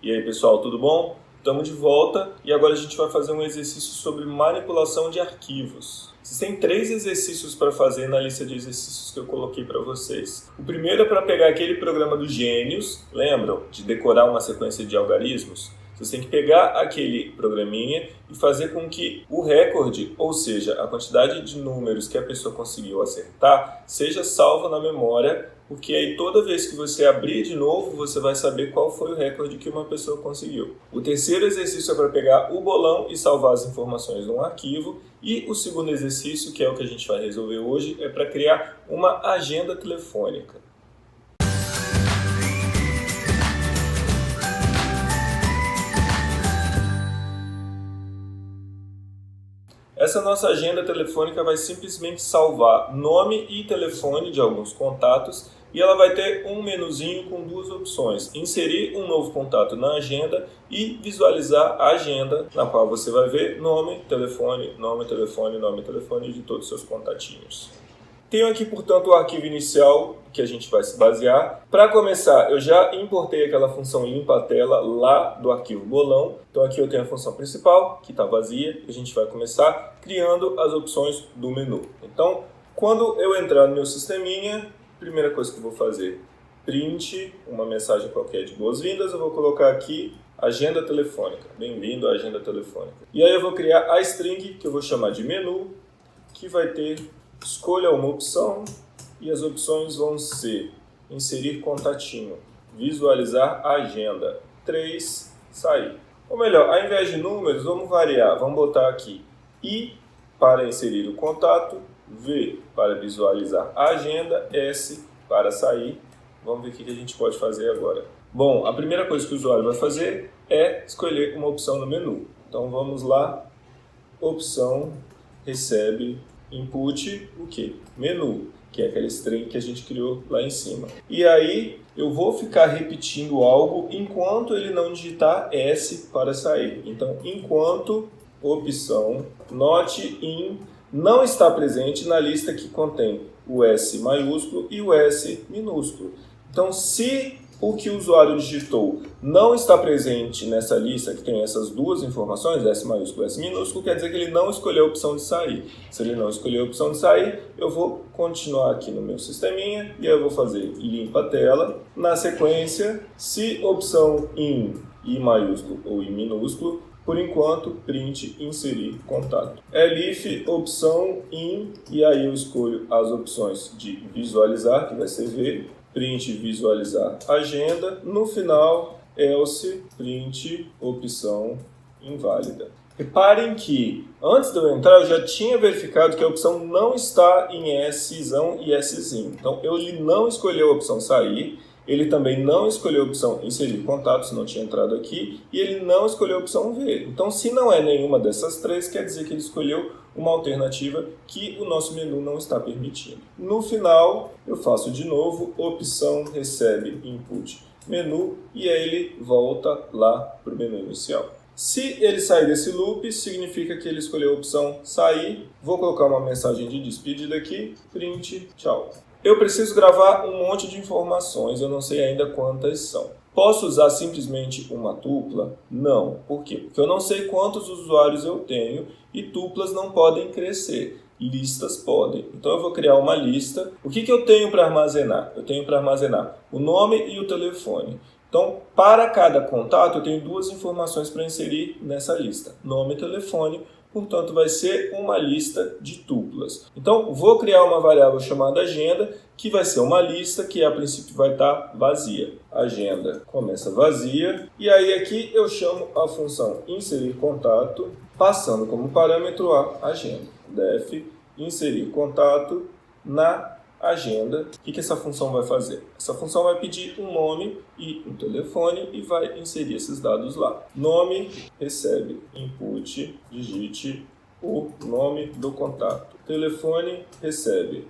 E aí pessoal, tudo bom? Estamos de volta e agora a gente vai fazer um exercício sobre manipulação de arquivos. Existem 3 exercícios para fazer na lista de exercícios que eu coloquei para vocês. O primeiro é para pegar aquele programa dos gênios, lembram? De decorar uma sequência de algarismos? Você tem que pegar aquele programinha e fazer com que o recorde, ou seja, a quantidade de números que a pessoa conseguiu acertar, seja salvo na memória, porque aí toda vez que você abrir de novo, você vai saber qual foi o recorde que uma pessoa conseguiu. O terceiro exercício é para pegar o bolão e salvar as informações num arquivo. E o segundo exercício, que é o que a gente vai resolver hoje, é para criar uma agenda telefônica. Essa nossa agenda telefônica vai simplesmente salvar nome e telefone de alguns contatos e ela vai ter um menuzinho com 2 opções: inserir um novo contato na agenda e visualizar a agenda, na qual você vai ver nome, telefone, nome, telefone, nome, telefone de todos os seus contatinhos. Tenho aqui, portanto, o arquivo inicial que a gente vai se basear. Para começar, eu já importei aquela função limpa a tela lá do arquivo bolão. Então aqui eu tenho a função principal, que está vazia, e a gente vai começar criando as opções do menu. Então, quando eu entrar no meu sisteminha, primeira coisa que eu vou fazer, print, uma mensagem qualquer de boas-vindas, eu vou colocar aqui agenda telefônica. Bem-vindo à agenda telefônica. E aí eu vou criar a string, que eu vou chamar de menu, que vai ter escolha uma opção e as opções vão ser inserir contatinho, visualizar a agenda, 3, sair. Ou melhor, ao invés de números, vamos variar, vamos botar aqui I para inserir o contato, V para visualizar a agenda, S para sair. Vamos ver o que a gente pode fazer agora. Bom, a primeira coisa que o usuário vai fazer é escolher uma opção no menu. Então vamos lá, opção, recebe input, o que? Menu, que é aquela string que a gente criou lá em cima. E aí eu vou ficar repetindo algo enquanto ele não digitar S para sair. Então, enquanto opção not in não está presente na lista que contém o S maiúsculo e o S minúsculo. Então, se o que o usuário digitou não está presente nessa lista que tem essas 2 informações, S maiúsculo e S minúsculo, quer dizer que ele não escolheu a opção de sair. Se ele não escolheu a opção de sair, eu vou continuar aqui no meu sisteminha e eu vou fazer limpa a tela. Na sequência, se opção in I maiúsculo ou I minúsculo, por enquanto, print inserir contato. Elif opção in e aí eu escolho as opções de visualizar, que vai ser V, print visualizar agenda, no final else print opção inválida. Reparem que antes de eu entrar eu já tinha verificado que a opção não está em Szão e Szinho. Então ele não escolheu a opção sair, ele também não escolheu a opção inserir contatos, não tinha entrado aqui, e ele não escolheu a opção V. Então se não é nenhuma dessas 3, quer dizer que ele escolheu uma alternativa que o nosso menu não está permitindo. No final, eu faço de novo, opção recebe input menu, e aí ele volta lá para o menu inicial. Se ele sair desse loop, significa que ele escolheu a opção sair. Vou colocar uma mensagem de despedida aqui, print, tchau. Eu preciso gravar um monte de informações, eu não sei ainda quantas são. Posso usar simplesmente uma tupla? Não. Por quê? Porque eu não sei quantos usuários eu tenho e tuplas não podem crescer. Listas podem. Então eu vou criar uma lista. O que eu tenho para armazenar? Eu tenho para armazenar o nome e o telefone. Então, para cada contato, eu tenho 2 informações para inserir nessa lista. Nome e telefone. Portanto, vai ser uma lista de tuplas. Então, vou criar uma variável chamada agenda, que vai ser uma lista que a princípio vai estar vazia. Agenda começa vazia. E aí aqui eu chamo a função inserir contato, passando como parâmetro a agenda. Def inserir contato na agenda. O que essa função vai fazer? Essa função vai pedir um nome e um telefone e vai inserir esses dados lá. Nome, recebe input, digite o nome do contato. Telefone, recebe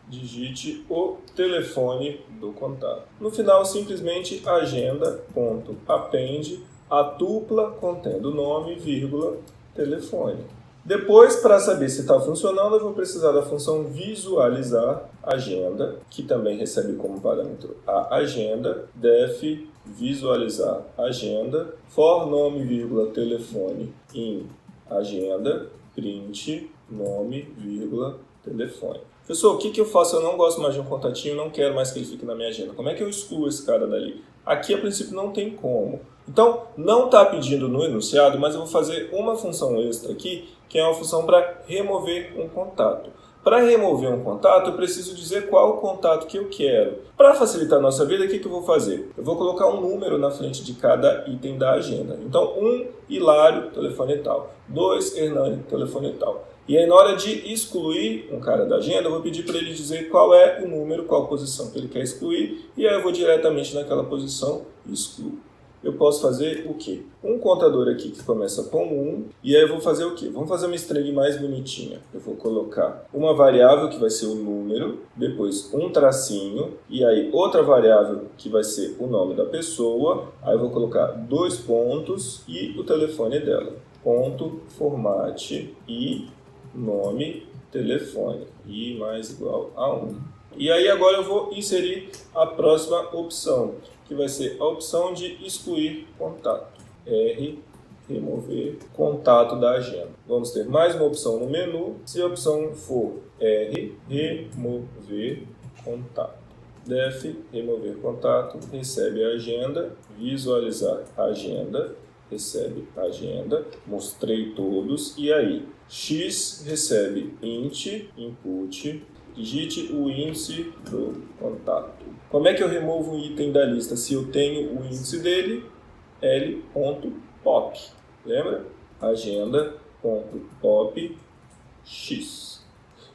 digite o telefone do contato. No final, simplesmente agenda.append a tupla contendo nome, vírgula, telefone. Depois, para saber se está funcionando, eu vou precisar da função visualizar agenda, que também recebe como parâmetro a agenda, def visualizar agenda, for nome, vírgula, telefone em agenda, print nome, vírgula, telefone. Pessoal, o que eu faço? Eu não gosto mais de um contatinho, não quero mais que ele fique na minha agenda. Como é que eu excluo esse cara dali? Aqui, a princípio, não tem como. Então, não está pedindo no enunciado, mas eu vou fazer uma função extra aqui, que é uma função para remover um contato. Para remover um contato, eu preciso dizer qual o contato que eu quero. Para facilitar a nossa vida, o que eu vou fazer? Eu vou colocar um número na frente de cada item da agenda. Então, 1, Hilário, telefone tal. 2, Hernani, telefone tal. E aí, na hora de excluir um cara da agenda, eu vou pedir para ele dizer qual é o número, qual posição que ele quer excluir, e aí eu vou diretamente naquela posição e excluo. Eu posso fazer o quê? Um contador aqui que começa com 1, e aí eu vou fazer o quê? Vamos fazer uma string mais bonitinha. Eu vou colocar uma variável que vai ser o número, depois um tracinho, e aí outra variável que vai ser o nome da pessoa, aí eu vou colocar 2 pontos e o telefone dela. Ponto, formate e nome, telefone, i mais igual a 1. E aí agora eu vou inserir a próxima opção, que vai ser a opção de excluir contato. R, remover contato da agenda. Vamos ter mais uma opção no menu. Se a opção for R, remover contato. Def, remover contato, recebe a agenda, visualizar a agenda, recebe a agenda, mostrei todos, e aí? X recebe int, input, digite o índice do contato. Como é que eu removo um item da lista? Se eu tenho o índice dele, l.pop. Lembra? Agenda.pop x.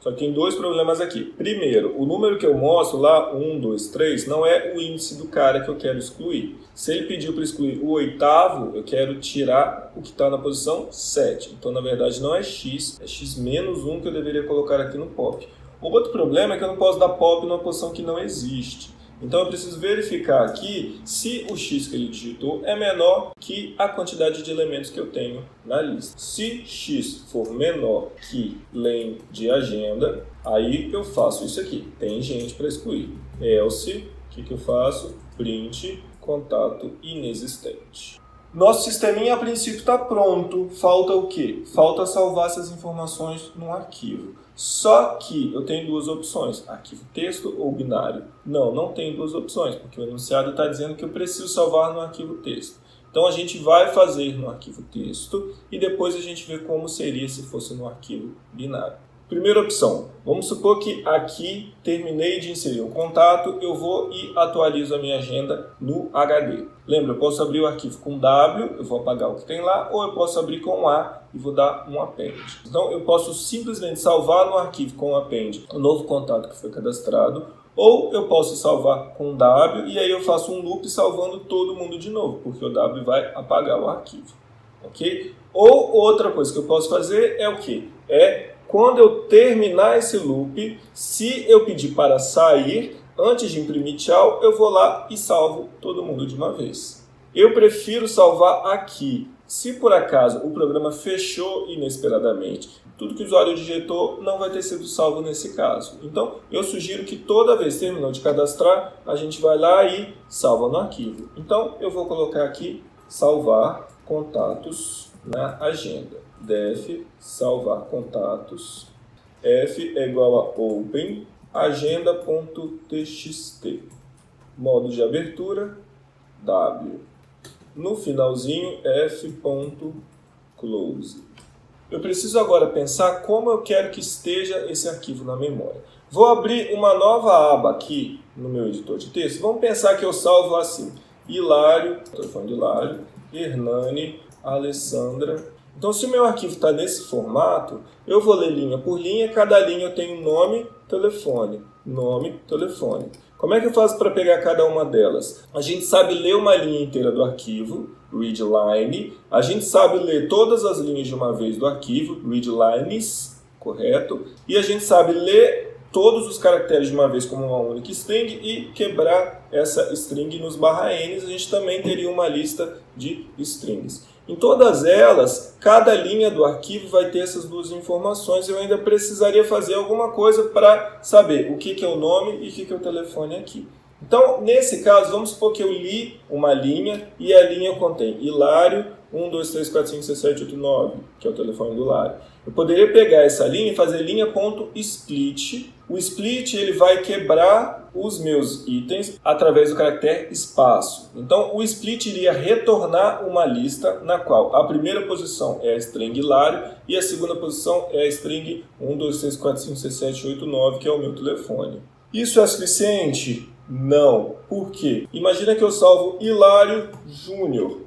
Só que tem 2 problemas aqui. Primeiro, o número que eu mostro lá, 1, 2, 3, não é o índice do cara que eu quero excluir. Se ele pediu para excluir o 8º, eu quero tirar o que está na posição 7. Então, na verdade, não é x, é x menos 1 que eu deveria colocar aqui no pop. O outro problema é que eu não posso dar pop numa posição que não existe. Então, eu preciso verificar aqui se o x que ele digitou é menor que a quantidade de elementos que eu tenho na lista. Se x for menor que len de agenda, aí eu faço isso aqui. Tem gente para excluir. Else, o que eu faço? Print, contato inexistente. Nosso sisteminha, a princípio, está pronto. Falta o quê? Falta salvar essas informações num arquivo. Só que eu tenho 2 opções, arquivo texto ou binário. Não tem 2 opções, porque o enunciado está dizendo que eu preciso salvar no arquivo texto. Então a gente vai fazer no arquivo texto e depois a gente vê como seria se fosse no arquivo binário. Primeira opção, vamos supor que aqui terminei de inserir um contato, eu vou e atualizo a minha agenda no HD. Lembra, eu posso abrir o arquivo com W, eu vou apagar o que tem lá, ou eu posso abrir com A e vou dar um append. Então eu posso simplesmente salvar no arquivo com append o novo contato que foi cadastrado, ou eu posso salvar com W e aí eu faço um loop salvando todo mundo de novo, porque o W vai apagar o arquivo. Ok? Ou outra coisa que eu posso fazer é o quê? Quando eu terminar esse loop, se eu pedir para sair, antes de imprimir tchau, eu vou lá e salvo todo mundo de uma vez. Eu prefiro salvar aqui. Se por acaso o programa fechou inesperadamente, tudo que o usuário digitou não vai ter sido salvo nesse caso. Então, eu sugiro que toda vez que terminou de cadastrar, a gente vai lá e salva no arquivo. Então, eu vou colocar aqui salvar contatos na agenda. Def salvar contatos, f é igual a open, agenda.txt, modo de abertura, w. No finalzinho, f.close. Eu preciso agora pensar como eu quero que esteja esse arquivo na memória. Vou abrir uma nova aba aqui no meu editor de texto. Vamos pensar que eu salvo assim, Hilário, telefone de Hilário, Hernani, Alessandra. Então, se o meu arquivo está nesse formato, eu vou ler linha por linha, cada linha eu tenho nome, telefone, nome, telefone. Como é que eu faço para pegar cada uma delas? A gente sabe ler uma linha inteira do arquivo, read line. A gente sabe ler todas as linhas de uma vez do arquivo, read lines, correto? E a gente sabe ler todos os caracteres de uma vez como uma única string e quebrar essa string nos /n, a gente também teria uma lista de strings. Em todas elas, cada linha do arquivo vai ter essas duas informações. Eu ainda precisaria fazer alguma coisa para saber o que é o nome e o que é o telefone aqui. Então, nesse caso, vamos supor que eu li uma linha e a linha contém Hilário 1, 2, 3, 4, 5, 6, 7, 8, 9, que é o telefone do Hilário. Eu poderia pegar essa linha e fazer linha.split. O split ele vai quebrar os meus itens através do caractere espaço. Então, o split iria retornar uma lista na qual a primeira posição é a string Hilário e a segunda posição é a string 1, 2, 3, 4, 5, 6, 7, 8, 9, que é o meu telefone. Isso é suficiente? Não. Por quê? Imagina que eu salvo Hilário Júnior.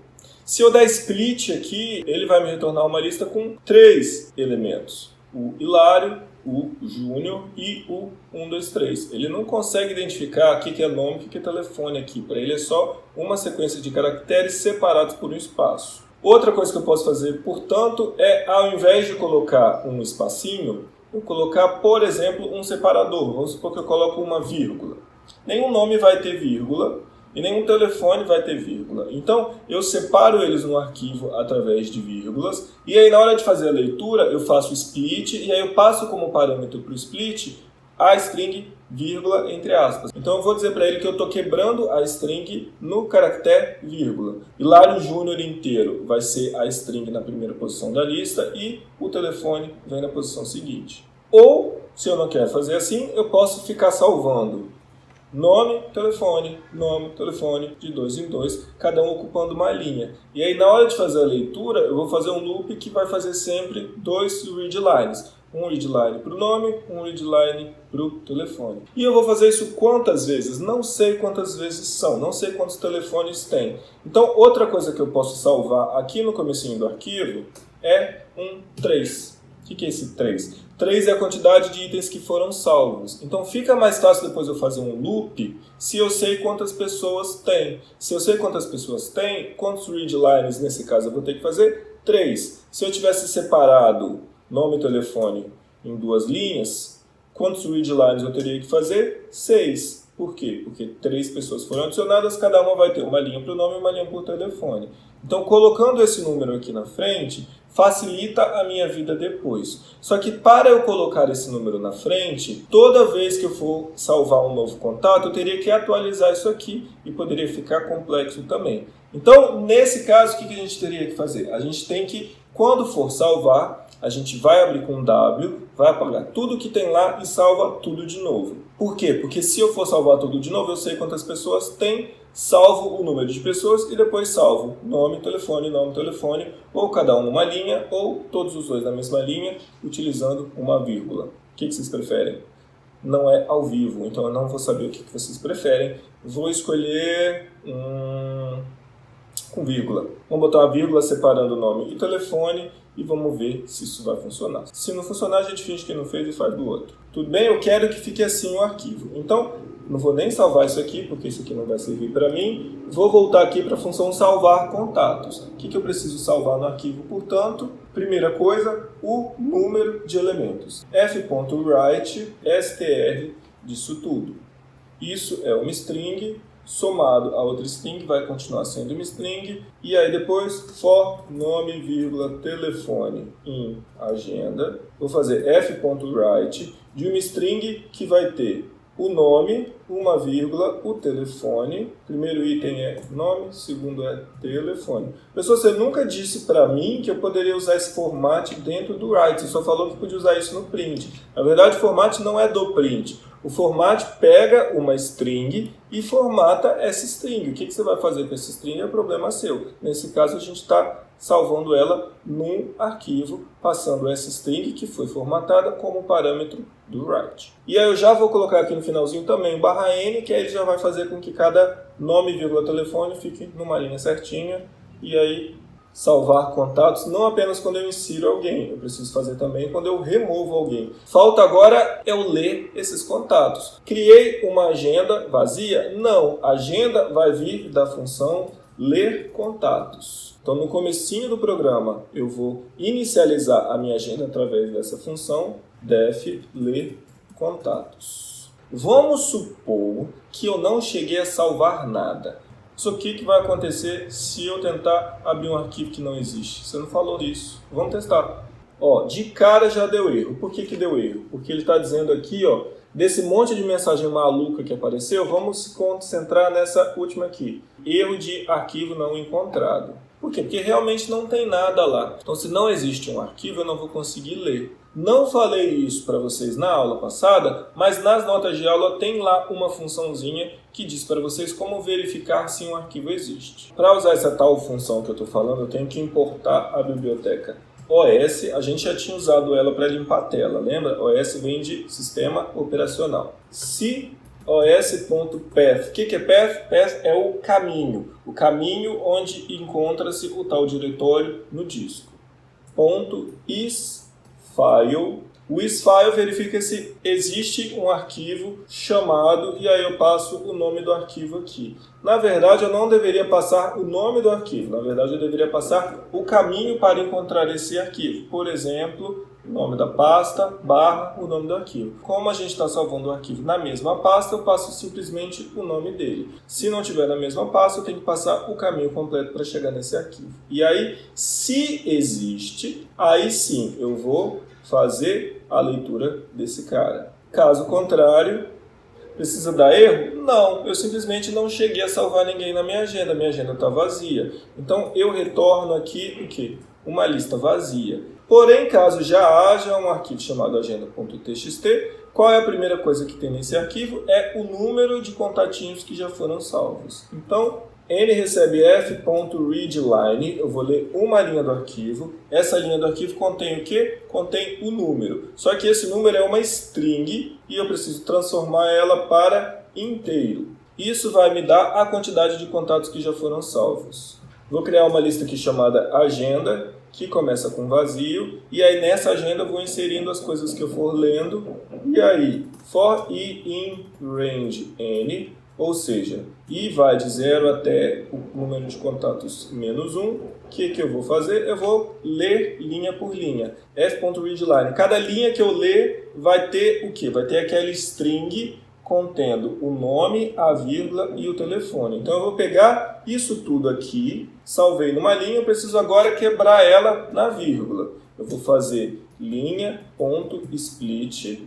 Se eu der split aqui, ele vai me retornar uma lista com 3 elementos. O Hilário, o Júnior e o 1, 2, 3. Ele não consegue identificar o que é nome e o que é telefone aqui. Para ele é só uma sequência de caracteres separados por um espaço. Outra coisa que eu posso fazer, portanto, é ao invés de colocar um espacinho, eu colocar, por exemplo, um separador. Vamos supor que eu coloco uma vírgula. Nenhum nome vai ter vírgula e nenhum telefone vai ter vírgula. Então, eu separo eles no arquivo através de vírgulas e aí na hora de fazer a leitura eu faço o split e aí eu passo como parâmetro para o split a string vírgula entre aspas. Então eu vou dizer para ele que eu estou quebrando a string no caractere vírgula. Hilário Júnior inteiro vai ser a string na primeira posição da lista e o telefone vem na posição seguinte. Ou, se eu não quero fazer assim, eu posso ficar salvando nome, telefone, de 2 em 2, cada um ocupando uma linha. E aí, na hora de fazer a leitura, eu vou fazer um loop que vai fazer sempre 2 readlines. Um readline para o nome, um readline para o telefone. E eu vou fazer isso quantas vezes? Não sei quantas vezes são, não sei quantos telefones tem. Então, outra coisa que eu posso salvar aqui no comecinho do arquivo é um 3. O que é esse 3? 3 é a quantidade de itens que foram salvos. Então fica mais fácil depois eu fazer um loop se eu sei quantas pessoas tem. Se eu sei quantas pessoas tem, quantos readlines nesse caso eu vou ter que fazer? 3. Se eu tivesse separado nome e telefone em 2 linhas, quantos readlines eu teria que fazer? 6. Por quê? Porque 3 pessoas foram adicionadas, cada uma vai ter uma linha para o nome e uma linha para o telefone. Então, colocando esse número aqui na frente, facilita a minha vida depois. Só que para eu colocar esse número na frente, toda vez que eu for salvar um novo contato, eu teria que atualizar isso aqui e poderia ficar complexo também. Então, nesse caso, o que a gente teria que fazer? A gente tem que, quando for salvar, a gente vai abrir com W, vai apagar tudo que tem lá e salva tudo de novo. Por quê? Porque se eu for salvar tudo de novo, eu sei quantas pessoas tem, salvo o número de pessoas e depois salvo nome, telefone, ou cada um numa linha, ou todos os dois na mesma linha, utilizando uma vírgula. O que vocês preferem? Não é ao vivo, então eu não vou saber o que vocês preferem. Vou escolher com vírgula. Vamos botar uma vírgula separando o nome e telefone e vamos ver se isso vai funcionar. Se não funcionar, a gente finge que não fez e faz do outro. Tudo bem? Eu quero que fique assim o arquivo. Então, não vou nem salvar isso aqui, porque isso aqui não vai servir para mim. Vou voltar aqui para a função salvar contatos. O que eu preciso salvar no arquivo, portanto? Primeira coisa, o número de elementos. f.write str disso tudo. Isso é uma string, somado a outra string, vai continuar sendo uma string. E aí depois, for nome, vírgula, telefone em agenda. Vou fazer f.write de uma string que vai ter o nome, uma vírgula, o telefone. Primeiro item é nome, segundo é telefone. Pessoal, você nunca disse para mim que eu poderia usar esse format dentro do write. Você só falou que podia usar isso no print. Na verdade, o format não é do print. O format pega uma string e formata essa string. O que você vai fazer com essa string é problema seu. Nesse caso, a gente está salvando ela num arquivo, passando essa string que foi formatada como parâmetro do write. E aí eu já vou colocar aqui no finalzinho também /n, que aí ele já vai fazer com que cada nome, vírgula, telefone fique numa linha certinha. E aí salvar contatos, não apenas quando eu insiro alguém, eu preciso fazer também quando eu removo alguém. Falta agora eu ler esses contatos. Criei uma agenda vazia? Não, a agenda vai vir da função ler contatos. Então, no comecinho do programa, eu vou inicializar a minha agenda através dessa função def ler contatos. Vamos supor que eu não cheguei a salvar nada. Só que vai acontecer se eu tentar abrir um arquivo que não existe? Você não falou disso. Vamos testar. Ó, de cara já deu erro. Por que deu erro? Porque ele está dizendo aqui, ó, desse monte de mensagem maluca que apareceu, vamos se concentrar nessa última aqui. Erro de arquivo não encontrado. Por quê? Porque realmente não tem nada lá. Então, se não existe um arquivo, eu não vou conseguir ler. Não falei isso para vocês na aula passada, mas nas notas de aula tem lá uma funçãozinha que diz para vocês como verificar se um arquivo existe. Para usar essa tal função que eu estou falando, eu tenho que importar a biblioteca OS. A gente já tinha usado ela para limpar a tela, lembra? OS vem de Sistema Operacional. Se os.path. O que é path? Path é o caminho onde encontra-se o tal diretório no disco. .isFile. O isFile verifica se existe um arquivo chamado, e aí eu passo o nome do arquivo aqui. Na verdade, eu não deveria passar o nome do arquivo, na verdade eu deveria passar o caminho para encontrar esse arquivo. Por exemplo, o nome da pasta, / o nome do arquivo. Como a gente está salvando o arquivo na mesma pasta, eu passo simplesmente o nome dele. Se não tiver na mesma pasta, eu tenho que passar o caminho completo para chegar nesse arquivo. E aí, se existe, aí sim eu vou fazer a leitura desse cara. Caso contrário, precisa dar erro? Não, eu simplesmente não cheguei a salvar ninguém na minha agenda está vazia. Então eu retorno aqui o quê? Uma lista vazia. Porém, caso já haja um arquivo chamado agenda.txt, qual é a primeira coisa que tem nesse arquivo? É o número de contatinhos que já foram salvos. Então, n recebe f.readline, eu vou ler uma linha do arquivo. Essa linha do arquivo contém o quê? Contém o número. Só que esse número é uma string e eu preciso transformar ela para inteiro. Isso vai me dar a quantidade de contatos que já foram salvos. Vou criar uma lista aqui chamada agenda, que começa com vazio, e aí nessa agenda eu vou inserindo as coisas que eu for lendo, e aí for i in range n, ou seja, i vai de 0 até o número de contatos -1, o que eu vou fazer? Eu vou ler linha por linha, f.readline. Cada linha que eu ler vai ter o quê? Vai ter aquela string contendo o nome, a vírgula e o telefone. Então eu vou pegar isso tudo aqui, salvei numa linha, eu preciso agora quebrar ela na vírgula. Eu vou fazer linha.split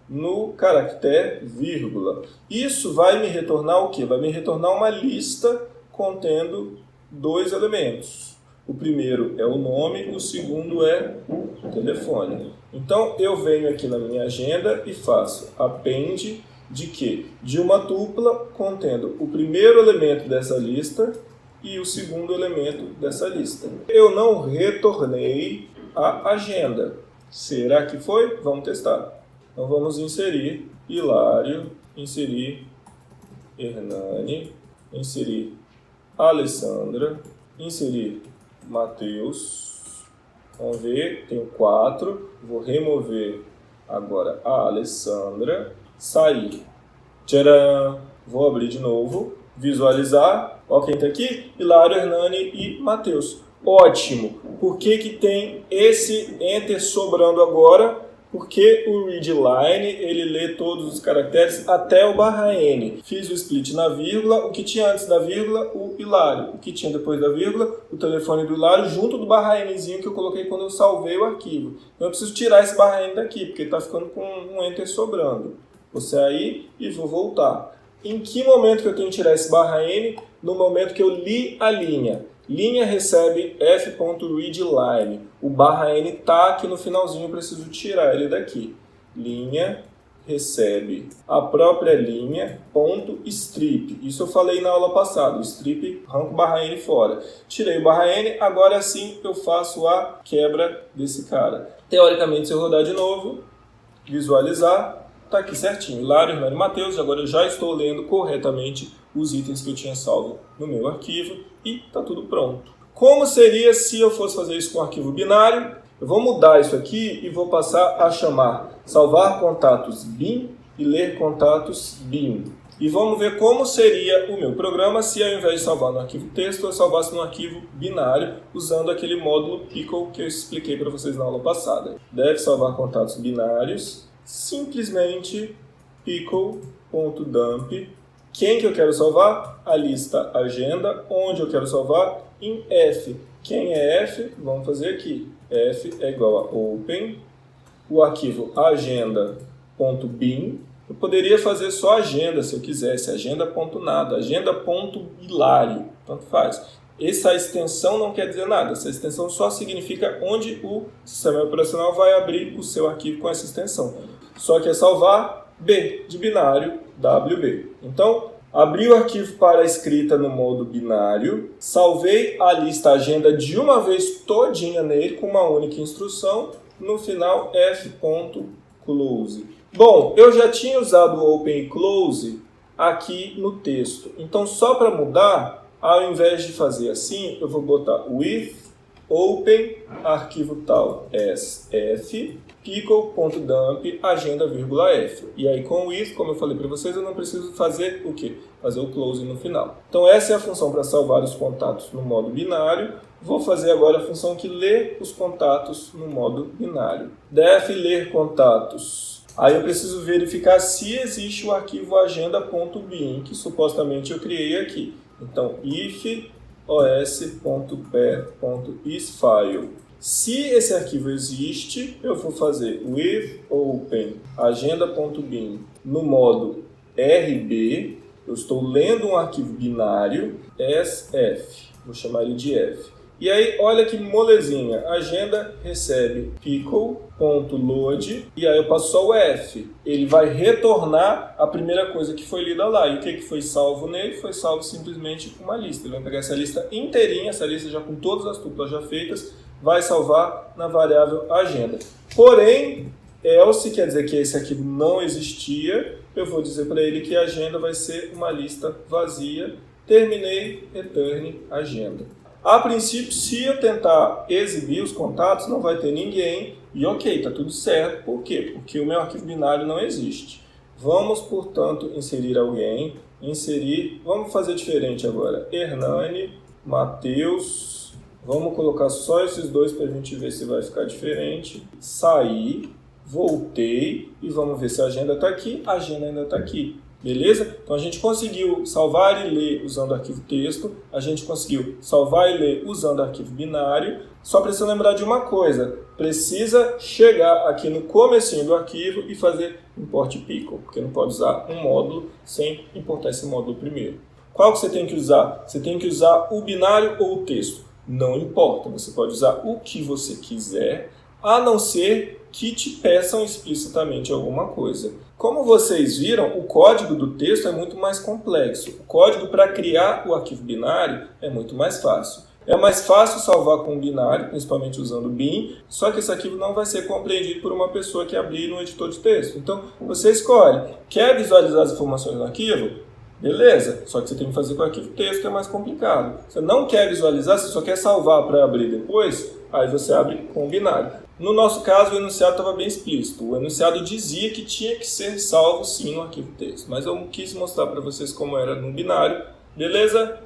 no caractere vírgula. Isso vai me retornar o quê? Vai me retornar uma lista contendo 2 elementos. O primeiro é o nome, o segundo é o telefone. Então eu venho aqui na minha agenda e faço append de quê? De uma tupla contendo o primeiro elemento dessa lista e o segundo elemento dessa lista. Eu não retornei a agenda. Será que foi? Vamos testar. Então vamos inserir Hilário, inserir Hernani, inserir Alessandra, inserir Matheus. Vamos ver, tenho 4. Vou remover agora a Alessandra. Sair. Tcharam! Vou abrir de novo. Visualizar. Ó, quem está aqui? Hilário, Hernani e Matheus. Ótimo! Por que tem esse Enter sobrando agora? Porque o readline, ele lê todos os caracteres até o /n. Fiz o split na vírgula, o que tinha antes da vírgula, o Hilário. O que tinha depois da vírgula, o telefone do Hilário, junto do /nzinho que eu coloquei quando eu salvei o arquivo. Então eu preciso tirar esse /n daqui, porque está ficando com um Enter sobrando. Vou sair e vou voltar. Em que momento que eu tenho que tirar esse /n? No momento que eu li a linha. Linha recebe f.readline. O /n está aqui no finalzinho, eu preciso tirar ele daqui. Linha recebe a própria linha, ponto strip. Isso eu falei na aula passada. O strip arranca o /n fora. Tirei o /n, agora sim eu faço a quebra desse cara. Teoricamente, se eu rodar de novo, visualizar, está aqui certinho. Hilário, Hernani e Matheus. Agora eu já estou lendo corretamente os itens que eu tinha salvo no meu arquivo e está tudo pronto. Como seria se eu fosse fazer isso com um arquivo binário? Eu vou mudar isso aqui e vou passar a chamar salvar contatos bin e ler contatos bin. E vamos ver como seria o meu programa se ao invés de salvar no arquivo texto, eu salvasse no arquivo binário usando aquele módulo pickle que eu expliquei para vocês na aula passada. Deve salvar contatos binários, simplesmente pickle.dump, Quem que eu quero salvar? A lista agenda. Onde eu quero salvar? Em F. Quem é F? Vamos fazer aqui. F é igual a open, o arquivo agenda.bin. Eu poderia fazer só agenda se eu quisesse, agenda.nada, agenda.hilário, tanto faz. Essa extensão não quer dizer nada, essa extensão só significa onde o sistema operacional vai abrir o seu arquivo com essa extensão. Só que é salvar B, de binário, WB. Então, abri o arquivo para escrita no modo binário, salvei a lista agenda de uma vez todinha nele com uma única instrução, no final f.close. Bom, eu já tinha usado o open e close aqui no texto, então só para mudar, ao invés de fazer assim, eu vou botar with open arquivo tal sf pickle.dump agenda,f. E aí com o if, como eu falei para vocês, eu não preciso fazer o quê? Fazer o close no final. Então essa é a função para salvar os contatos no modo binário. Vou fazer agora a função que lê os contatos no modo binário. Def ler contatos. Aí eu preciso verificar se existe o arquivo agenda.bin, que supostamente eu criei aqui. Então, if os.path.isFile. Se esse arquivo existe, eu vou fazer with open agenda.bin no modo RB. Eu estou lendo um arquivo binário, SF. Vou chamar ele de F. E aí, olha que molezinha. Agenda recebe pickle.load e aí eu passo só o F. Ele vai retornar a primeira coisa que foi lida lá. E o que foi salvo nele? Foi salvo simplesmente uma lista. Ele vai pegar essa lista inteirinha, essa lista já com todas as tuplas já feitas, vai salvar na variável agenda. Porém, else quer dizer que esse arquivo não existia. Eu vou dizer para ele que a agenda vai ser uma lista vazia. Terminei, return agenda. A princípio, se eu tentar exibir os contatos, não vai ter ninguém e ok, está tudo certo. Por quê? Porque o meu arquivo binário não existe. Vamos, portanto, inserir alguém. Vamos fazer diferente agora. Hernani, Matheus. Vamos colocar só esses dois para a gente ver se vai ficar diferente. Saí, voltei e vamos ver se a agenda está aqui. A agenda ainda está aqui. Beleza? Então a gente conseguiu salvar e ler usando o arquivo texto, a gente conseguiu salvar e ler usando o arquivo binário. Só precisa lembrar de uma coisa, precisa chegar aqui no comecinho do arquivo e fazer import pickle, porque não pode usar um módulo sem importar esse módulo primeiro. Qual que você tem que usar? Você tem que usar o binário ou o texto? Não importa, você pode usar o que você quiser, a não ser que te peçam explicitamente alguma coisa. Como vocês viram, o código do texto é muito mais complexo. O código para criar o arquivo binário é muito mais fácil. É mais fácil salvar com binário, principalmente usando bin, só que esse arquivo não vai ser compreendido por uma pessoa que abrir no editor de texto. Então, você escolhe, quer visualizar as informações no arquivo? Beleza, só que você tem que fazer com o arquivo texto, que é mais complicado. Você não quer visualizar, você só quer salvar para abrir depois, aí você abre com binário. No nosso caso, o enunciado estava bem explícito. O enunciado dizia que tinha que ser salvo sim no arquivo texto, mas eu quis mostrar para vocês como era no binário. Beleza?